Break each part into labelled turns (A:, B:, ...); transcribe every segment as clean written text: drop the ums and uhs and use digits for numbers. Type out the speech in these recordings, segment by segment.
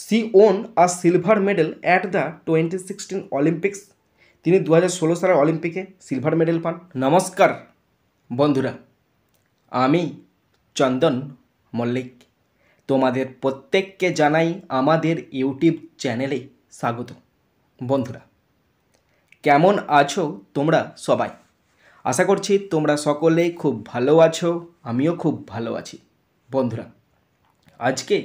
A: C won a silver medal at the 2016 Olympics. তিনি 2016 সালের অলিম্পিকে সিলভার মেডেল পান। নমস্কার বন্ধুরা, আমি চন্দন মল্লিক তোমাদের প্রত্যেককে জানাই আমাদের ইউটিউব চ্যানেলে স্বাগত। বন্ধুরা, কেমন আছো তোমরা সবাই? আশা করছি তোমরা সকলেই খুব ভালো আছো, আমিও খুব ভালো আছি। বন্ধুরা, আজকে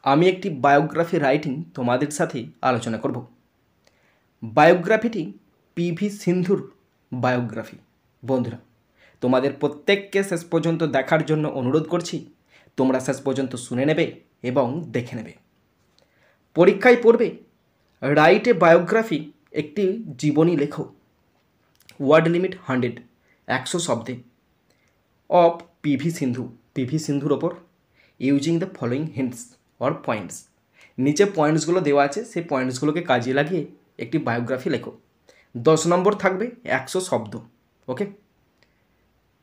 A: আমি একটি বায়োগ্রাফি রাইটিং তোমাদের সাথে আলোচনা করব। বায়োগ্রাফিটি পিভি সিন্ধুর বায়োগ্রাফি। বন্ধুরা, তোমাদের প্রত্যেককে শেষ পর্যন্ত দেখার জন্য অনুরোধ করছি। তোমরা শেষ পর্যন্ত শুনে নেবে এবং দেখে নেবে। পরীক্ষায় পড়বে রাইট এ বায়োগ্রাফি, একটি জীবনী লেখো। ওয়ার্ড লিমিট 100, 100 শব্দে, অফ পিভি সিন্ধু, পিভি সিন্ধুর ওপর, using the following hints or points. নিচে পয়েন্টসগুলো দেওয়া আছে, সেই পয়েন্টসগুলোকে কাজে লাগিয়ে একটি বায়োগ্রাফি লেখো। 10 নম্বর থাকবে, 100 শব্দ। ওকে,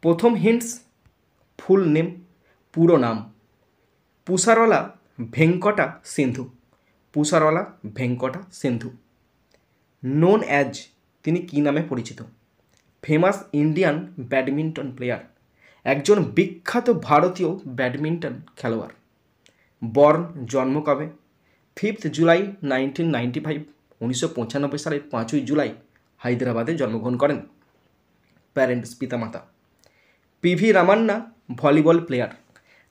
A: প্রথম হিন্টস, ফুল নেম, পুরো নাম পুষারলা ভেঙ্কটা সিন্ধু। পুষারলা ভেঙ্কটা সিন্ধু। নোন অ্যাজ, তিনি কী নামে পরিচিত? ফেমাস ইন্ডিয়ান ব্যাডমিন্টন প্লেয়ার, একজন বিখ্যাত ভারতীয় ব্যাডমিন্টন খেলোয়াড়। বর্ন, জন্ম কবে? 5 জুলাই 1995, 1995 সালের 5ই জুলাই হায়দ্রাবাদে জন্মগ্রহণ করেন। প্যারেন্টস, পিতামাতা। PV Ramanna, volleyball player.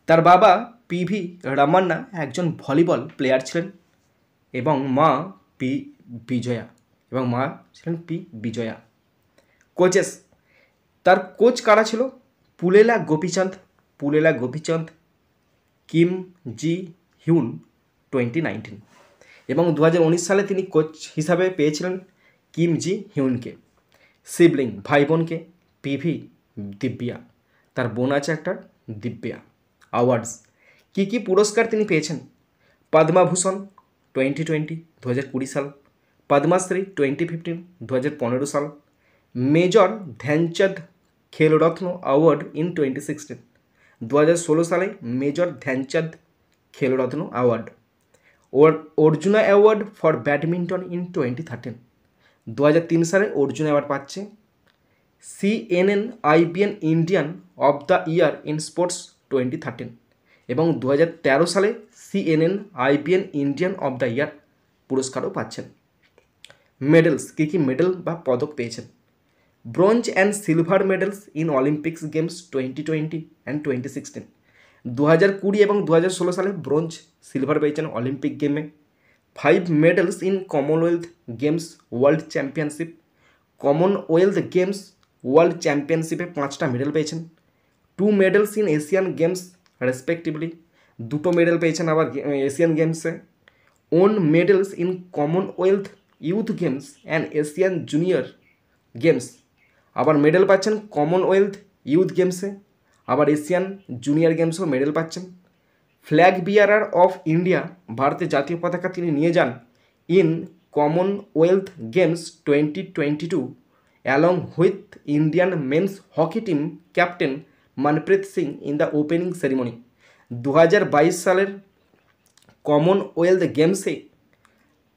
A: তার বাবা পিভি রামান্না একজন ভলিবল প্লেয়ার ছিলেন এবং মা পি বিজয়া। কোচেস, তার কোচ কারা ছিল? Pullela Gopichand, Kim Ji Hyun 2019, এবং 2019 সালে তিনি কোচ হিসাবে পেয়েছিলেন কিম জি হিউনকে। সিবলিং, ভাই বোনকে, পিভি দিব্যা, তার বোন আছে একটা, দিব্যা। অ্যাওয়ার্ডস, কী কী পুরস্কার তিনি পেয়েছেন? পদ্মভূষণ 2020, 2020 সাল। পদ্মশ্রী 2015, 2015 সাল। Major Dhyan Chand Khel Ratna award in 2016, 2016 সালে major Dhyan Chand Khel Ratna award. Arjuna award for badminton in 2013, 2003 সালে অর্জুন অ্যাওয়ার্ড পাচ্ছে। CNN IBN Indian of the year in sports 2013, এবং 2013 সালে CNN IBN Indian of the year পুরস্কারও পাচ্ছেন। মেডেলস, কী কী মেডেল বা পদক পেয়েছেন? Bronze and silver medals in Olympics games 2020 and 2016, 2020 এবং 2016 সালে ব্রোঞ্জ, সিলভার পেয়েছেন অলিম্পিক গেমে। 5 medals in Commonwealth games world championship, Commonwealth games world চ্যাম্পিয়নশিপে 5টা মেডেল পেয়েছেন। 2 medals in Asian games respectively, 2টো মেডেল পেয়েছেন আবার এশিয়ান গেমসে। Won medals in Commonwealth youth games and Asian junior games, আবার মেডেল পাচ্ছেন কমনওয়েলথ ইউথ গেমসে, আবার এশিয়ান জুনিয়র গেমসেও মেডেল পাচ্ছেন। ফ্ল্যাগ বিয়ারার অফ ইন্ডিয়া, ভারতের জাতীয় পতাকা তিনি নিয়ে যান in Commonwealth games 2022 along with Indian men's hockey team captain Manpreet Singh in the opening ceremony. 2022 সালের কমনওয়েলথ গেমসে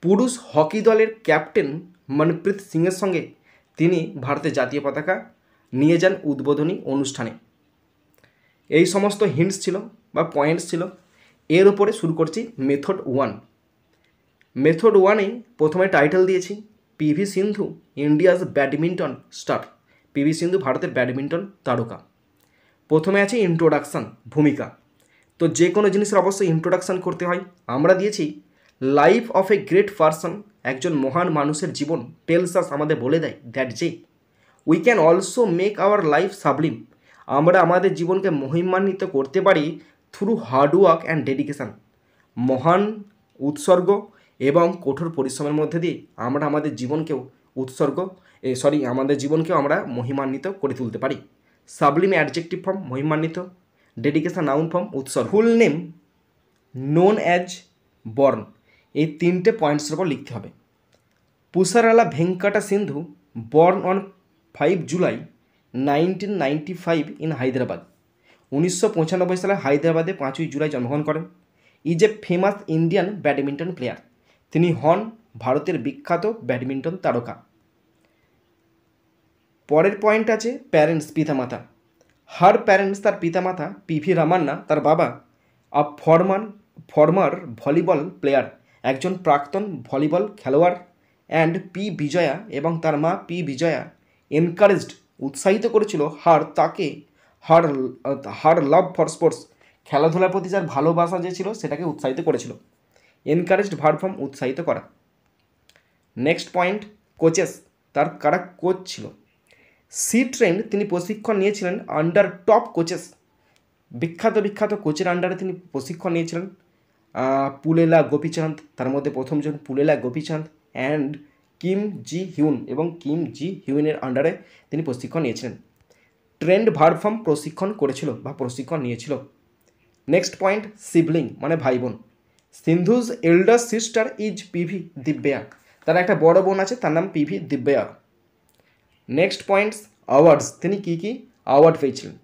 A: পুরুষ হকি দলের ক্যাপ্টেন মনপ্রীত সিংয়ের সঙ্গে তিনি ভারতের জাতীয় পতাকা নিয়ে যান উদ্বোধনী অনুষ্ঠানে। এই সমস্ত হিন্টস ছিল বা পয়েন্টস ছিল। এর উপরে শুরু করছি মেথড 1। মেথড 1-এ প্রথমে টাইটেল দিয়েছি PV Sindhu India's badminton star. PV সিন্ধু ভারতের ব্যাডমিন্টন তারকা। প্রথমে আছে ইন্ট্রোডাকশান, ভূমিকা। তো যে কোনো জিনিসের অবশ্যই ইন্ট্রোডাকশান করতে হয়। আমরা দিয়েছি life of a great person, একজন মহান মানুষের জীবন টেলস আস, আমাদের বলে দেয় দ্যাট যে we can also make our life sublime, আমরা আমাদের জীবনকে মহিমান্বিত করতে পারি থ্রু হার্ডওয়ার্ক অ্যান্ড ডেডিকেশান। মহান উৎসর্গ এবং কঠোর পরিশ্রমের মধ্যে দিয়ে আমরা আমাদের জীবনকেও আমাদের জীবনকেও আমরা মহিমান্বিত করে তুলতে পারি। সাবলিম অ্যাডজেক্টিভ ফর্ম, মহিমান্বিত। ডেডিকেশান নাউন ফর্ম, উৎসর্গ। Full name, known as, born. এই 3টে পয়েন্টসের উপর লিখতে হবে। Pusarla Venkata Sindhu, born on 5 July 1995 in Hyderabad. 1995 সালে হায়দ্রাবাদে 5ই জুলাই জন্মগ্রহণ করেন। Is a famous Indian badminton player. তিনি হন ভারতের বিখ্যাত ব্যাডমিন্টন তারকা। পরের পয়েন্ট আছে প্যারেন্টস, পিতামাতা। হার প্যারেন্টস, তার পিতামাতা পিভি রামান্না, তার বাবা আ ফর্মার ভলিবল প্লেয়ার, একজন প্রাক্তন ভলিবল খেলোয়াড়, অ্যান্ড পি বিজয়া, এবং তার মা পি বিজয়া এনকারেজড, উৎসাহিত করেছিল তাকে হার হার লাভ ফর স্পোর্টস, খেলাধুলার প্রতি যার ভালোবাসা যে ছিল সেটাকে উৎসাহিত করেছিল। এনকারেজড ভার্ব ফর্ম উৎসাহিত করা। নেক্সট পয়েন্ট কোচেস, তার কারা কোচ ছিল। সি ট্রেন্ড, তিনি প্রশিক্ষণ নিয়েছিলেন আন্ডার টপ কোচেস, বিখ্যাত কোচের আন্ডারে তিনি প্রশিক্ষণ নিয়েছিলেন। পুলেলা গোপীচাঁদ, তার মধ্যে প্রথমজন Pulela Gopichand, and Kim Ji Hyun, এবং কিম জি হিউনের আন্ডারে তিনি প্রশিক্ষণ নিয়েছিলেন। ট্রেন্ড ভার্ব ফর্ম প্রশিক্ষণ করেছিল বা প্রশিক্ষণ নিয়েছিল। নেক্সট পয়েন্ট সিবলিং মানে ভাই বোন। Sindhu's elder sister is PV Divya, তার একটা বড় বোন আছে, তার নাম PV Divya. Next points awards, তিনি কী কী অ্যাওয়ার্ড পেয়েছিলেন।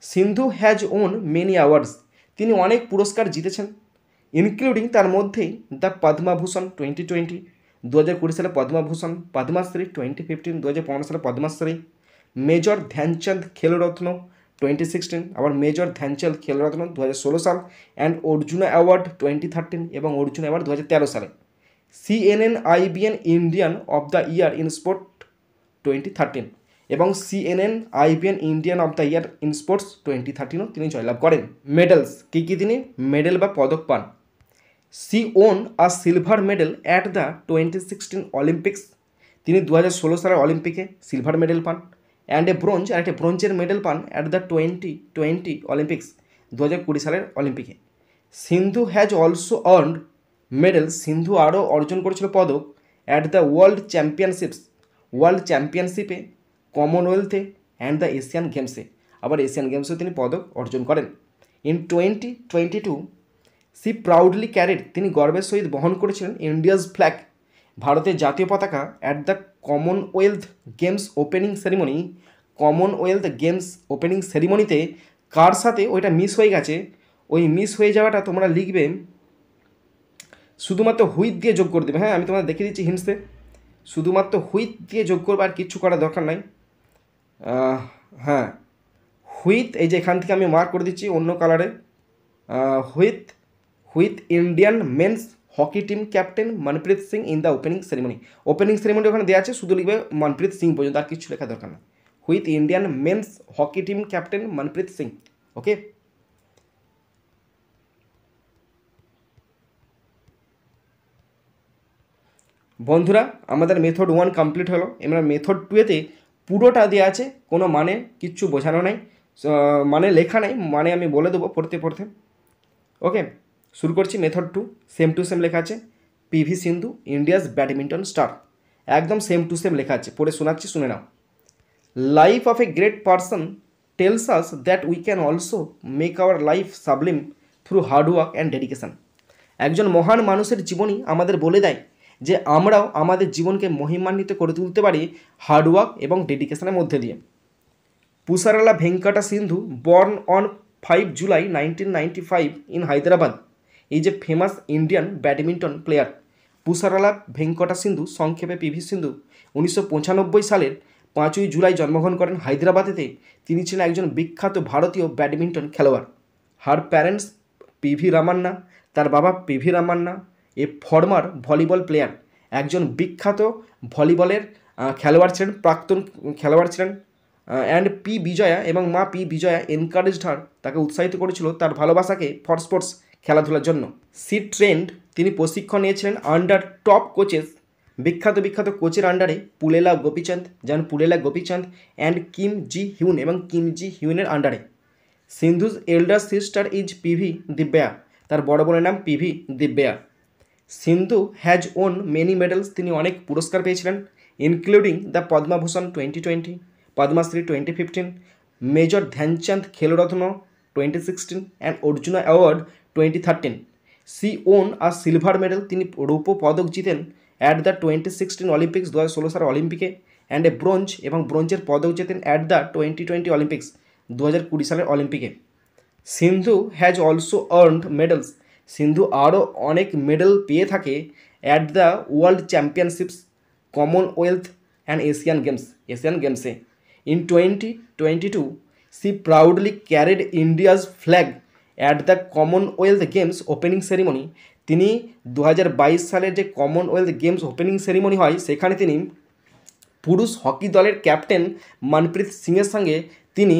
A: Sindhu has won many awards, তিনি অনেক পুরস্কার জিতেছেন, ইনক্লুডিং তার মধ্যেই দ্য পদ্মভূষণ 2020, 2020 সালে পদ্মভূষণ, পদ্মশ্রী 2015, 2015 সালে পদ্মশ্রী, মেজর ধ্যানচাঁদ খেলরত্ন 2016, আবার মেজর ধ্যানচাঁদ খেলরত্ন 2016 সাল, অ্যান্ড অর্জুনা অ্যাওয়ার্ড 2013 এবং অর্জুনা অ্যাওয়ার্ড 2013 সালে। CNN IBN Indian of the year in sport 2013 এবং CNN IBN Indian of the year in sports 2013ও তিনি জয়লাভ করেন। মেডেলস, কী কী তিনি মেডেল বা পদক পান। She won a silver medal at the 2016 Olympics, তিনি 2016 সালের অলিম্পিকে সিলভার মেডেল পান, অ্যান্ড এ ব্রোঞ্জ, আর একটা ব্রোঞ্জের মেডেল পান অ্যাট দ্য 2020 অলিম্পিক্স, 2020 সালের অলিম্পিকে। Sindhu has also earned medal, সিন্ধু আরও অর্জন করেছিল পদক অ্যাট দ্য ওয়ার্ল্ড চ্যাম্পিয়নশিপে, কমনওয়েলথে, অ্যান্ড দ্য এশিয়ান গেমসে, আবার এশিয়ান গেমসেও তিনি পদক অর্জন করেন। ইন 2022 সি প্রাউডলি ক্যারিড, তিনি গর্বের সহিত বহন করেছিলেন ইন্ডিয়াস ফ্ল্যাগ, ভারতের জাতীয় পতাকা, at the Commonwealth games opening সেরিমনিতে। কার সাথে ওইটা মিস হয়ে গেছে, ওই মিস হয়ে যাওয়াটা তোমরা লিখবে শুধুমাত্র হুইথ দিয়ে যোগ করে দেবে। হ্যাঁ, আমি তোমাদের দেখিয়ে দিচ্ছি হিন্টসে, শুধুমাত্র হুইথ দিয়ে যোগ করবে, আর কিচ্ছু করার দরকার নাই। হ্যাঁ, হুইথ, এই যে এখান থেকে আমি মার্ক করে দিচ্ছি অন্য কালারে, with Indian men's hockey team captain Manpreet Singh in the opening ceremony ওখানে দেওয়া আছে, শুধু লিখবে মনপ্রীত সিং পর্যন্ত, আর কিছু লেখা দরকার না। With Indian men's hockey team captain Manpreet Singh. Okay, বন্ধুরা আমাদের মেথড 1 কমপ্লিট হলো। এবার মেথড 2-তে পুরোটা দেওয়া আছে, কোনো মানে কিচ্ছু বোঝানো নাই, মানে লেখা নাই, মানে আমি বলে দেবো পড়তে। ওকে, শুরু করছি। মেথড 2 সেম টু সেম লেখা আছে, PV Sindhu India's badminton star, একদম সেম টু সেম লেখা আছে, পড়ে শোনাচ্ছি, শুনে নাও। Life of a great person tells us that we can also make our life sublime through hard work and dedication. একজন মহান মানুষের জীবনী আমাদের বলে দেয় যে আমরাও আমাদের জীবনকে মহিমান্বিত করে তুলতে পারি হার্ডওয়ার্ক এবং ডেডিকেশনের মধ্যে দিয়ে। Pusarla Venkata Sindhu, born on 5 July 1995 in Hyderabad, is a famous Indian badminton player. Pusarla Venkata Sindhu, সংক্ষেপে পিভি সিন্ধু, 1995 সালের 5ই জুলাই জন্মগ্রহণ করেন হায়দ্রাবাদেতে। তিনি ছিলেন একজন বিখ্যাত ভারতীয় ব্যাডমিন্টন খেলোয়াড়। হার প্যারেন্টস পিভি রামান্না, তার বাবা PV Ramanna a former volleyball player, একজন বিখ্যাত ভলিবলের খেলোয়াড় ছিলেন, প্রাক্তন খেলোয়াড় ছিলেন, অ্যান্ড পি বিজয়া, এবং মা পি বিজয়া এনকারেজড হার, তাকে উৎসাহিত করেছিল তার ভালোবাসাকে ফর স্পোর্টস, খেলাধুলার জন্য। সি ট্রেন্ড, তিনি প্রশিক্ষণ নিয়েছিলেন আন্ডার টপ কোচেস, বিখ্যাত কোচের আন্ডারে, Pulela Gopichand and Kim Ji Hyun, এবং কিম জি হিউনের আন্ডারে। Sindhu's elder sister is PV Divya, তার বড় বোনের নাম PV Divya. Sindhu has won many medals, তিনি অনেক পুরস্কার পেয়েছিলেন, including the Padma Bhushan 2020, Padma Shri 2015, major Dhyan Chand Khel Ratna 2016 and Arjuna award 2013। She won আর সিলভার মেডেল, তিনি রৌপ্য পদক জিতেন অ্যাট দ্য 2016 অলিম্পিক্স, 2016 সালের অলিম্পিকে, অ্যান্ড এ ব্রোঞ্জ, এবং ব্রোঞ্জের পদক জেতেন অ্যাট দ্য 2020 অলিম্পিক্স, 2020 সালের অলিম্পিকে। Sindhu has also earned medals, Sindhu আরও অনেক মেডেল পেয়ে থাকে at the world championships, Commonwealth and Asian গেমসে। In 2022 she proudly carried India's flag at the Commonwealth games opening ceremony. তিনি 2022 সালের যে কমনওয়েলথ গেমস ওপেনিং সেরিমনি হয় সেখানে তিনি পুরুষ হকি দলের ক্যাপ্টেন মনপ্রীত সিংয়ের সঙ্গে তিনি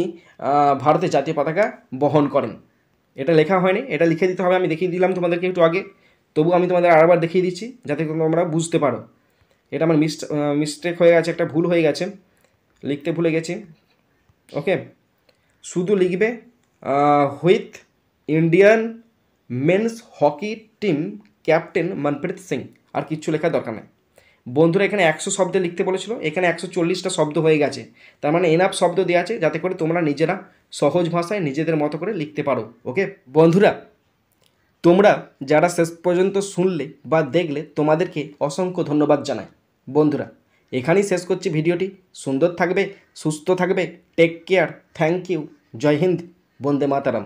A: ভারতের জাতীয় পতাকা বহন করেন। এটা লেখা হয়নি, এটা লিখে দিতে হবে, আমি দেখিয়ে দিলাম তোমাদেরকে একটু আগে, তবু আমি তোমাদের আরেকবার দেখিয়ে দিচ্ছি যাতে তোমরা বুঝতে পারো। এটা আমার মিস্টেক হয়ে গেছে, একটা ভুল হয়ে গেছে, লিখতে ভুলে গেছি। ওকে, শুধু লিখবে with Indian men's hockey team captain Manpreet Singh, আর কিচ্ছু লেখার দরকার নেই। বন্ধুরা এখানে 100 শব্দে লিখতে বলেছিল, এখানে 140টা শব্দ হয়ে গেছে, তার মানে এনাফ শব্দ দেওয়া আছে যাতে করে তোমরা নিজেরা সহজ ভাষায় নিজেদের মতো করে লিখতে পারো। ওকে বন্ধুরা, তোমরা যারা শেষ পর্যন্ত শুনলে বা দেখলে তোমাদেরকে অসংখ্য ধন্যবাদ জানাই। বন্ধুরা এখানেই শেষ করছি ভিডিওটি। সুন্দর থাকবে, সুস্থ থাকবে, take care, thank you, Jai Hind, Vande Mataram.